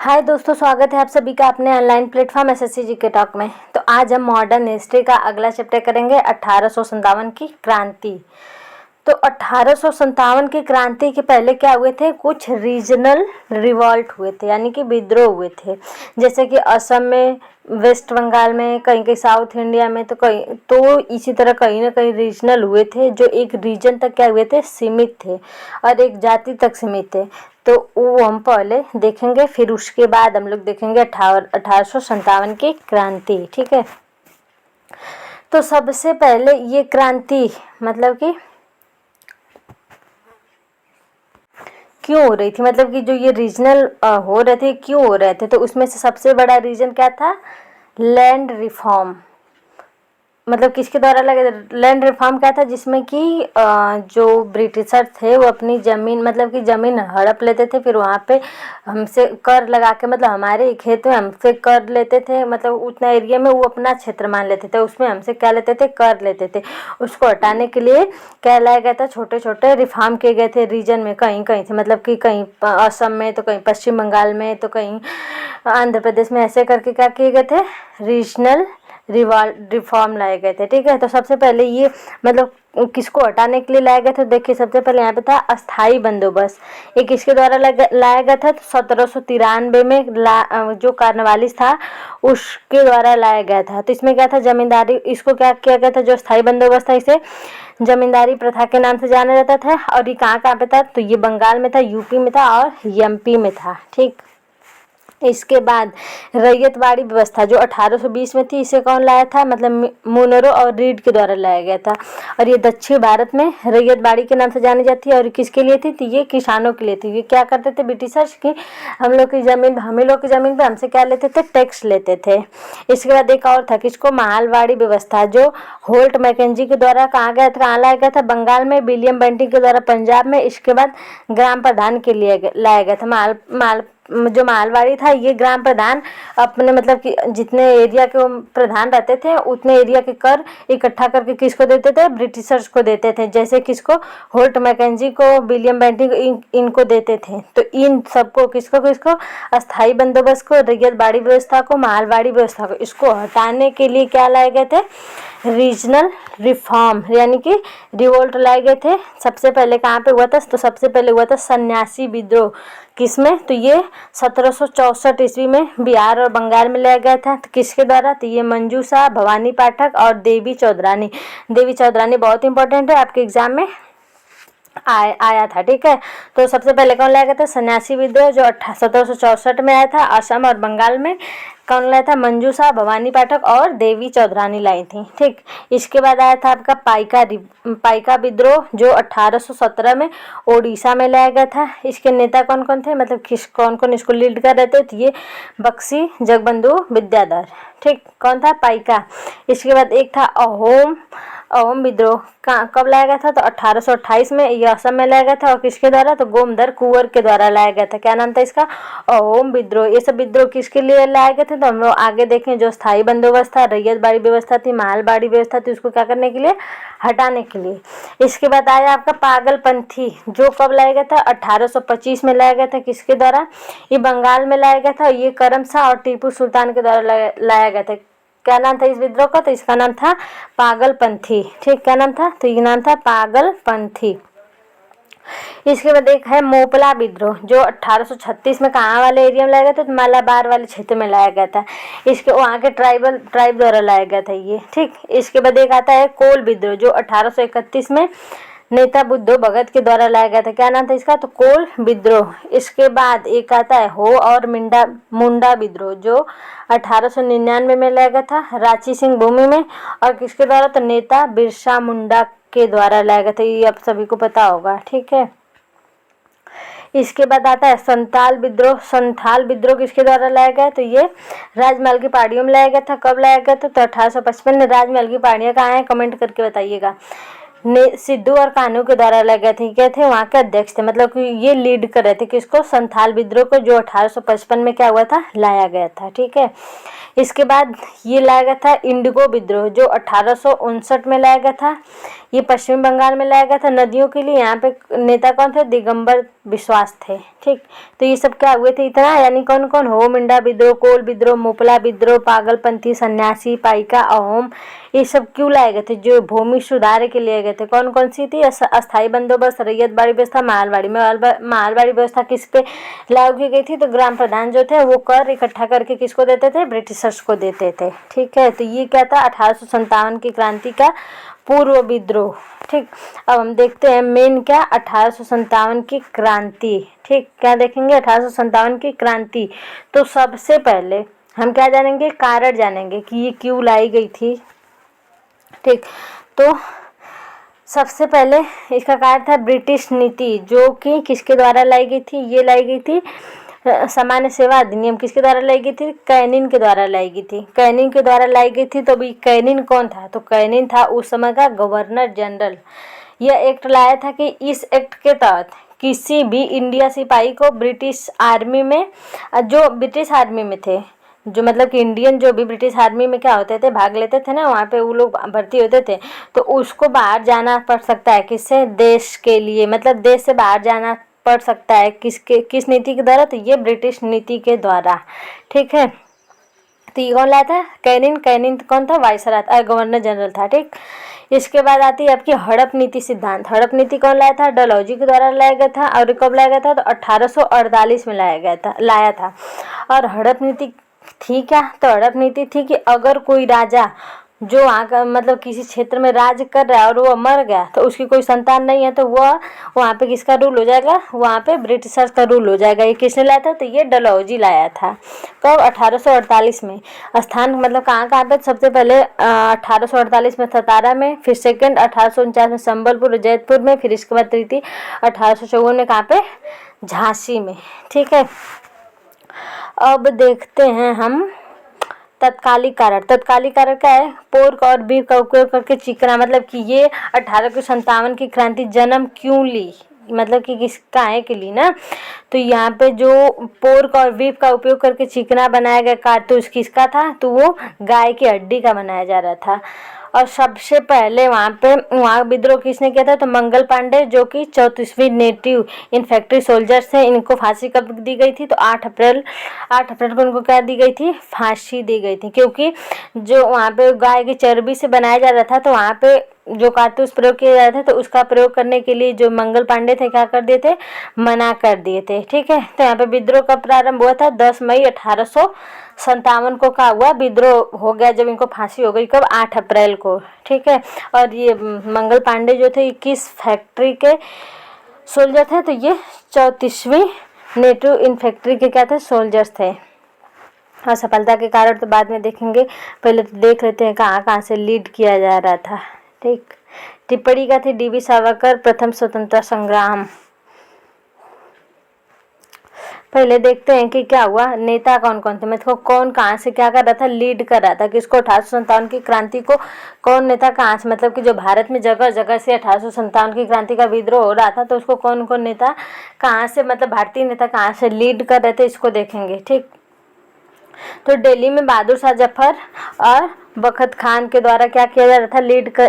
हाय दोस्तों, स्वागत है आप सभी का अपने online platform SSC GK talk में। तो आज हम मॉडर्न हिस्ट्री का अगला चैप्टर करेंगे 1857 की क्रांति। तो 1857 की क्रांति के पहले क्या हुए थे, कुछ रीजनल रिवॉल्ट हुए थे, यानी कि विद्रोह हुए थे। जैसे कि असम में, वेस्ट बंगाल में, कहीं कहीं साउथ इंडिया में, तो इसी तरह कहीं ना कहीं रीजनल हुए थे, जो एक रीजन तक क्या हुए थे, सीमित थे और एक जाति तक सीमित थे। तो वो हम पहले देखेंगे, फिर उसके बाद हम लोग देखेंगे 1857 की क्रांति। ठीक है। तो सबसे पहले ये क्रांति मतलब कि क्यों हो रही थी, मतलब कि जो ये रीजनल हो रहे थे क्यों हो रहे थे, तो उसमें से सबसे बड़ा रीजन क्या था, लैंड रिफॉर्म। मतलब किसके द्वारा लगे, लैंड रिफॉर्म क्या था, जिसमें कि जो ब्रिटिशर थे वो अपनी ज़मीन, मतलब कि ज़मीन हड़प लेते थे, फिर वहाँ पे हमसे कर लगा के, मतलब हमारे खेत में हमसे कर लेते थे, मतलब उतना एरिया में वो अपना क्षेत्र मान लेते थे, उसमें हमसे क्या लेते थे, कर लेते थे। उसको हटाने के लिए क्या लाया गया था, छोटे छोटे रिफॉर्म किए गए थे रीजन में, कहीं कहीं थे, मतलब कि कहीं असम में, तो कहीं पश्चिम बंगाल में, तो कहीं आंध्र प्रदेश में, ऐसे करके क्या किए गए थे, रीजनल रिफॉर्म लाए गए थे। ठीक है। तो सबसे पहले ये मतलब किसको हटाने के लिए लाया गया था, देखिए सबसे पहले यहाँ पे था अस्थाई बंदोबस्त। ये किसके द्वारा लाया गया था, 1793 में जो कार्नवालिस था उसके द्वारा लाया गया था। तो इसमें क्या था, जमींदारी, इसको क्या किया गया था, जो अस्थाई बंदोबस्त था इसे जमींदारी प्रथा के नाम से जाना जाता था। और ये कहाँ कहाँ पे था, तो ये बंगाल में था, यूपी में था और एमपी में था। ठीक। इसके बाद रैयतवाड़ी व्यवस्था जो 1820 में थी, इसे कौन लाया था, मतलब मुनरो और रीड के द्वारा लाया गया था। और ये दक्षिण भारत में रैयतवाड़ी के नाम से जानी जाती है। और किसके लिए थी, तो ये किसानों के लिए थी। ये क्या करते थे ब्रिटिशर्स की, हम लोग की ज़मीन, हम लोग की ज़मीन पे हमसे क्या लेते थे, टैक्स लेते थे। इसके बाद एक और था, किसको, मालवाड़ी व्यवस्था, जो होल्ट मैकेंजी के द्वारा कहाँ लाया गया था, बंगाल में, विलियम बेंटिंग के द्वारा पंजाब में। इसके बाद ग्राम प्रधान के लिए लाया गया था। जो मालवाड़ी था, ये ग्राम प्रधान अपने, मतलब कि जितने एरिया के प्रधान रहते थे उतने एरिया के कर इकट्ठा करके किसको देते थे, ब्रिटिशर्स को देते थे। जैसे किसको, होल्ट मैकेंजी को, विलियम बेंटिंग को, इनको देते थे। तो इन सबको किसको किसको, अस्थाई बंदोबस्त को, रैयतवाड़ी व्यवस्था को, मालवाड़ी व्यवस्था को, इसको हटाने के लिए क्या लाए गए थे, रीजनल रिफॉर्म, यानी कि रिवोल्ट लाए गए थे। सबसे पहले कहाँ पे हुआ था, तो सबसे पहले हुआ था सन्यासी विद्रोह। किसमें, तो ये 1764 ईस्वी में बिहार और बंगाल में लाया गया था। तो किसके द्वारा, तो ये मंजू शाह, भवानी पाठक और देवी चौधरानी। देवी चौधरानी बहुत इंपॉर्टेंट है, आपके एग्जाम में आया था। ठीक है। तो सबसे पहले कौन लाया गया था, सन्यासी विद्रोह, जो 1764 में आया था। असम और बंगाल में कौन लाया था, मंजू शाह, भवानी पाठक और देवी चौधरानी लाई थी। ठीक। इसके बाद आया था आपका पाइका विद्रोह, जो 1817 में ओडिशा में लाया गया था। इसके नेता कौन कौन थे, मतलब कौन कौन इसको लीड कर रहे थे, तो ये बक्सी जगबंधु विद्याधर। ठीक। कौन था, पाइका। इसके बाद एक था अहोम विद्रोह, कब लाया गया था, तो 1828 में, ये असम में लाया गया था। और किसके द्वारा, तो गोमधर कुंवर के द्वारा लाया गया था। क्या नाम था इसका, अहोम विद्रोह। ये सब विद्रोह किसके लिए लाए गए थे, तो हम लोग आगे देखें। जो स्थायी बंदोबस्त था, रैयतवाड़ी व्यवस्था थी, मालवाड़ी व्यवस्था थी, उसको क्या करने के लिए, हटाने के लिए। इसके बाद आया आपका पागलपंथी, जो कब लाया गया था, 1825 में लाया गया था। किसके द्वारा, ये बंगाल में लाया गया था। ये करम शाह और टीपू सुल्तान के द्वारा लाया गया था। क्या नाम था इस विद्रोह का, तो इसका नाम था पागलपंथी। ठीक। क्या नाम था, तो ये नाम था पागलपंथी। इसके बाद एक है मोपला विद्रोह, जो 1836 में कहाँ वाले एरिया में लाया गया था, तो मालाबार वाले क्षेत्र में लाया गया था। इसके वहाँ के ट्राइब द्वारा लाया गया था ये। ठीक। इसके बाद एक आता है कोल विद्रोह, जो 1831 में नेता बुद्धो भगत के द्वारा लाया गया था। क्या नाम था इसका, तो कोल विद्रोह। इसके बाद एक आता है हो और मुंडा विद्रोह, जो 1899 में लाया गया था, रांची सिंह भूमि में। और किसके द्वारा, तो नेता बिरसा मुंडा के द्वारा लाया गया था। ये आप सभी को पता होगा। ठीक है। इसके बाद आता है संथाल विद्रोह किसके द्वारा लाया गया, तो ये राजमहल की पहाड़ियों में लाया गया था। कब लाया गया था, तो 1855 में। राजमहल की पहाड़ियाँ कहाँ हैं, कमेंट करके बताइएगा। सिद्धू और कान्हू के द्वारा लाए गए थे। क्या थे, वहाँ के अध्यक्ष थे, मतलब कि ये लीड कर रहे थे किसको, संथाल विद्रोह को, जो 1855 में क्या हुआ था, लाया गया था। ठीक है। इसके बाद ये लाया गया था इंडिगो विद्रोह, जो 1859 में लाया गया था। ये पश्चिम बंगाल में लाया गया था, नदियों के लिए। यहाँ पे नेता कौन थे, दिगंबर विश्वास थे। ठीक, तो ये सब क्या हुए थे इतना, यानी कौन कौन, हो मिंडा विद्रोह, कोल विद्रोह, मोपला विद्रोह, पागलपंथी, सन्यासी, पाइका, अहोम, ये सब क्यों लाए गए थे, जो भूमि सुधार के लिए गए थे। कौन कौन सी थी, अस्थाई बंदोबस्त, रैयतवाड़ी व्यवस्था, मालवाड़ी में मालवाड़ी व्यवस्था किस पे लागू की गई थी, तो ग्राम प्रधान जो थे वो कर इकट्ठा करके किसको देते थे, ब्रिटिशर्स को देते थे। ठीक है, तो ये क्या था, 1857 की क्रांति का पूर्व विद्रोह। ठीक, अब हम देखते हैं मेन क्या, 1857 की क्रांति। ठीक, क्या देखेंगे, 1857 की क्रांति। तो सबसे पहले हम क्या जानेंगे, कारण जानेंगे कि ये क्यों लाई गई थी। ठीक, तो सबसे पहले इसका कारण था ब्रिटिश नीति, जो कि किसके द्वारा लाई गई थी, ये लाई गई थी सामान्य सेवा अधिनियम, किसके द्वारा लाई गई थी, कैनिन के द्वारा लाई गई थी। कैनिन के द्वारा लाई गई थी। तो भी कैनिन कौन था, तो कैनिन था उस समय का गवर्नर जनरल। यह एक्ट लाया था कि इस एक्ट के तहत किसी भी इंडिया सिपाही को ब्रिटिश आर्मी में, जो ब्रिटिश आर्मी में थे, जो मतलब कि इंडियन जो भी ब्रिटिश आर्मी में क्या होते थे, भाग लेते थे ना, वहाँ पे वो लोग भर्ती होते थे, तो उसको बाहर जाना पड़ सकता है, किससे, देश के लिए, मतलब देश से बाहर जाना पड़ सकता है, किस नीति के द्वारा, तो ये ब्रिटिश नीति के द्वारा। ठीक है, तो ये कौन लाया था, कैनिन। कैनिन कौन था, वाइसराय, गवर्नर जनरल था। ठीक, इसके बाद आती है आपकी हड़प नीति सिद्धांत। हड़प नीति कौन लाया था, डलहौजी के द्वारा लाया गया था। और कब लाया गया था, तो 1848 में लाया था। और हड़प नीति थी क्या, तो हड़प नीति थी कि अगर कोई राजा जो वहाँ का मतलब किसी क्षेत्र में राज कर रहा है और वो मर गया, तो उसकी कोई संतान नहीं है, तो वह वहाँ पे किसका रूल हो जाएगा, वहाँ पे ब्रिटिशर्स का रूल हो जाएगा। ये किसने लाया था, तो ये डलहौजी लाया था। कब, 1848 में। स्थान मतलब कहाँ कहाँ पे, सबसे पहले 1848 में सतारा में, फिर सेकंड 1849 में संबलपुर जैतपुर में, फिर इसके बाद तृतीय 1854 में कहाँ पे, झांसी में। ठीक है, अब देखते हैं हम तत्कालिक कारण। तत्कालिक कारण क्या है, पोर्क और बीफ का उपयोग करके चिकना, मतलब कि ये 1857 की क्रांति जन्म क्यों ली, मतलब कि किस काहे के लिए ना, तो यहाँ पे जो पोर्क और बीफ का उपयोग करके चिकना बनाया गया कारतूस किसका था, तो वो गाय की हड्डी का बनाया जा रहा था। और सबसे पहले वहाँ विद्रोह किसने किया था, तो मंगल पांडे, जो कि 34वीं नेटिव इन्फेंट्री सोल्जर्स थे। इनको फांसी कब दी गई थी, तो 8 अप्रैल को इनको क्या दी गई थी, फांसी दी गई थी। क्योंकि जो वहाँ पे गाय की चर्बी से बनाया जा रहा था, तो वहाँ पे जो कारतूस प्रयोग किए जा रहे थे, तो उसका प्रयोग करने के लिए जो मंगल पांडे थे क्या कर दिए थे, मना कर दिए थे। ठीक है, तो यहाँ पे विद्रोह का प्रारंभ हुआ था 10 मई 1857 को। का हुआ विद्रोह हो गया जब इनको फांसी हो गई, कब, 8 अप्रैल को। ठीक है, और ये मंगल पांडे जो थे किस फैक्ट्री के सोल्जर थे, तो ये 34वीं नेटिव इन्फेंट्री के क्या थे, सोल्जर्स थे। और सफलता के कारण तो बाद में देखेंगे, पहले तो देख लेते हैं कहाँ कहाँ से लीड किया जा रहा था। ठीक, टिप्पणी का थी डीवी सावरकर, प्रथम स्वतंत्रता संग्राम। पहले देखते हैं कि क्या हुआ, नेता कौन कौन थे, मतलब कौन कहाँ से क्या कर रहा था, लीड कर रहा था किसको, 1857 की क्रांति को कौन नेता कहाँ से, मतलब कि जो भारत में जगह जगह से 1857 की क्रांति का विद्रोह हो रहा था, तो उसको कौन कौन नेता कहाँ से, मतलब भारतीय नेता कहाँ से लीड कर रहे थे, इसको देखेंगे। ठीक, तो दिल्ली में बहादुर शाह जफर और बखत खान के द्वारा क्या किया जा रहा था,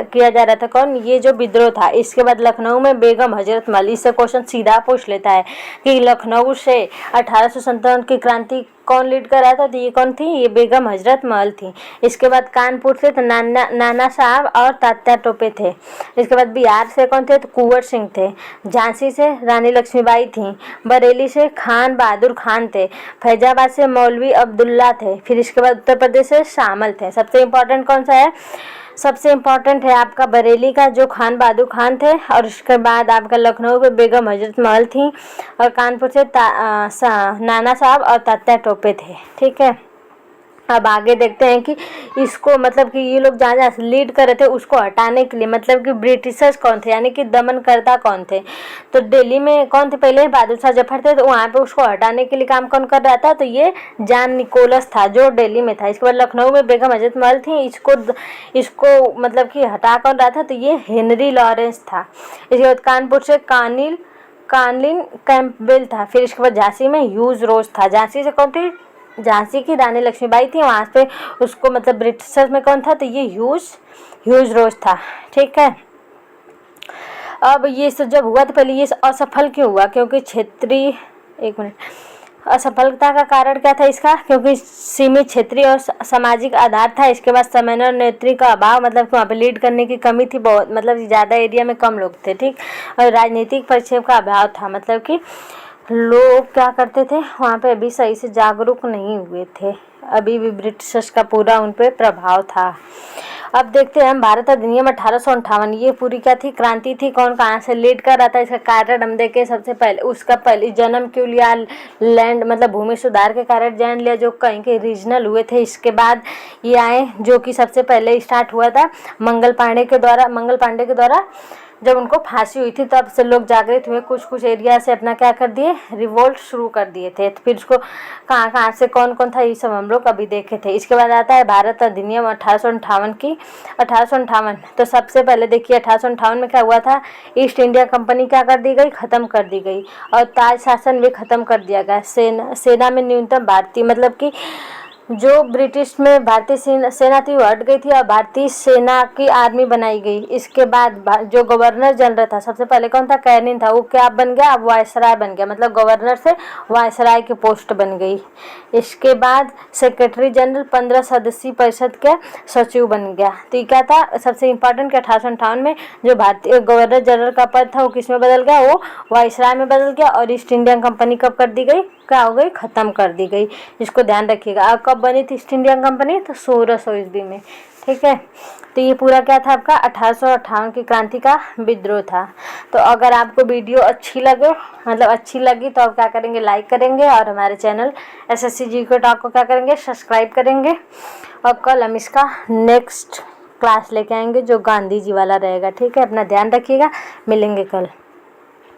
किया जा रहा था, कौन, ये जो विद्रोह था। इसके बाद लखनऊ में बेगम हजरत महल, इससे क्वेश्चन सीधा पूछ लेता है कि लखनऊ से 1857 की क्रांति कौन लीड कर रहा था, तो ये कौन थी, ये बेगम हजरत महल थी। इसके बाद कानपुर से तो नाना साहब और तात्या टोपे थे। इसके बाद बिहार से कौन थे, तो कुंवर सिंह थे। झांसी से रानी लक्ष्मीबाई थी। बरेली से खान बहादुर खान थे। फैजाबाद से मौलवी अब्दुल्ला थे। फिर इसके बाद उत्तर प्रदेश से शामल थे। सबसे इम्पोर्टेंट कौन सा है, सबसे इम्पोर्टेंट है आपका बरेली का, जो खान बहादुर खान थे। और उसके बाद आपका लखनऊ पे बेगम हजरत महल थी। और कानपुर से नाना साहब और तात्या टोपे थे। ठीक है, अब आगे देखते हैं कि इसको मतलब कि ये लोग जहाँ जहाँ लीड कर रहे थे उसको हटाने के लिए, मतलब कि ब्रिटिशर्स कौन थे, यानी कि दमनकर्ता कौन थे, तो दिल्ली में कौन थे, पहले बहादुर शाह जफर थे, तो वहाँ पे उसको हटाने के लिए काम कौन कर रहा था, तो ये जॉन निकोलस था जो दिल्ली में था। इसके बाद लखनऊ में बेगम हजरत महल थी। इसको मतलब कि हटा कौन रहा था, तो ये हेनरी लॉरेंस था। इसके बाद कानपुर से कानलिन कैंपबेल था। फिर इसके बाद झांसी में ह्यूज रोज था। झांसी से कौन थी, झांसी की रानी लक्ष्मीबाई थी, वहाँ से उसको मतलब ब्रिटिशर्स में कौन था, तो ये ह्यूज रोज था। ठीक है, अब ये सब जब हुआ तो पहले ये असफल क्यों हुआ, क्योंकि क्षेत्रीय, एक मिनट, असफलता का कारण क्या था इसका, क्योंकि सीमित क्षेत्रीय और सामाजिक आधार था। इसके बाद समन्वय और नेतृत्व का अभाव, मतलब वहाँ पे लीड करने की कमी थी बहुत, मतलब ज़्यादा एरिया में कम लोग थे, ठीक। और राजनीतिक परिक्षेप का अभाव था, मतलब कि लोग क्या करते थे वहाँ पे अभी सही से जागरूक नहीं हुए थे, अभी भी ब्रिटिशर्स का पूरा उन पर प्रभाव था। अब देखते हैं हम भारत अधिनियम 1858, ये पूरी क्या थी, क्रांति थी। कौन कहाँ से लीड कर रहा था, इसका कारण हम देखें। सबसे पहले उसका पहले जन्म क्यों लिया, लैंड मतलब भूमि सुधार के कारण जन्म लिया, जो कहीं के रीजनल हुए थे। इसके बाद ये आए, जो कि सबसे पहले स्टार्ट हुआ था मंगल पांडे के द्वारा जब उनको फांसी हुई थी, तब से लोग जागृत हुए, कुछ कुछ एरिया से अपना क्या कर दिए, रिवोल्ट शुरू कर दिए थे। तो फिर उसको कहाँ कहाँ से कौन कौन था, ये सब हम लोग अभी देखे थे। इसके बाद आता है भारत अधिनियम 1858 की, 1858। तो सबसे पहले देखिए 1858 में क्या हुआ था, ईस्ट इंडिया कंपनी क्या कर दी गई, ख़त्म कर दी गई, और ताज शासन भी ख़त्म कर दिया गया। सेना में न्यूनतम भारतीय, मतलब कि जो ब्रिटिश में भारतीय सेना थी वो हट गई थी और भारतीय सेना की आर्मी बनाई गई। इसके बाद जो गवर्नर जनरल था, सबसे पहले कौन था, कैनिंग था, वो क्या बन गया, अब वायसराय बन गया, मतलब गवर्नर से वायसराय की पोस्ट बन गई। इसके बाद सेक्रेटरी जनरल 15 सदस्यीय परिषद के सचिव बन गया। तो ये क्या था सबसे इम्पोर्टेंट कि 1858 में जो भारतीय गवर्नर जनरल का पद था वो किस में बदल गया, वो वायसराय में बदल गया। और ईस्ट इंडियन कंपनी कब कर दी गई, क्या हो गई, ख़त्म कर दी गई। इसको ध्यान रखिएगा। अब कब बनी थी ईस्ट इंडियन कंपनी, तो 1600 ईस्वी में, ठीक है। तो ये पूरा क्या था आपका 1858 की क्रांति का विद्रोह था। तो अगर आपको वीडियो अच्छी लगे, मतलब अच्छी लगी, तो आप क्या करेंगे, लाइक करेंगे, और हमारे चैनल SSC GK टॉक को क्या करेंगे, सब्सक्राइब करेंगे। और कल हम इसका नेक्स्ट क्लास लेके आएंगे जो गांधी जी वाला रहेगा, ठीक है। अपना ध्यान रखिएगा, मिलेंगे कल।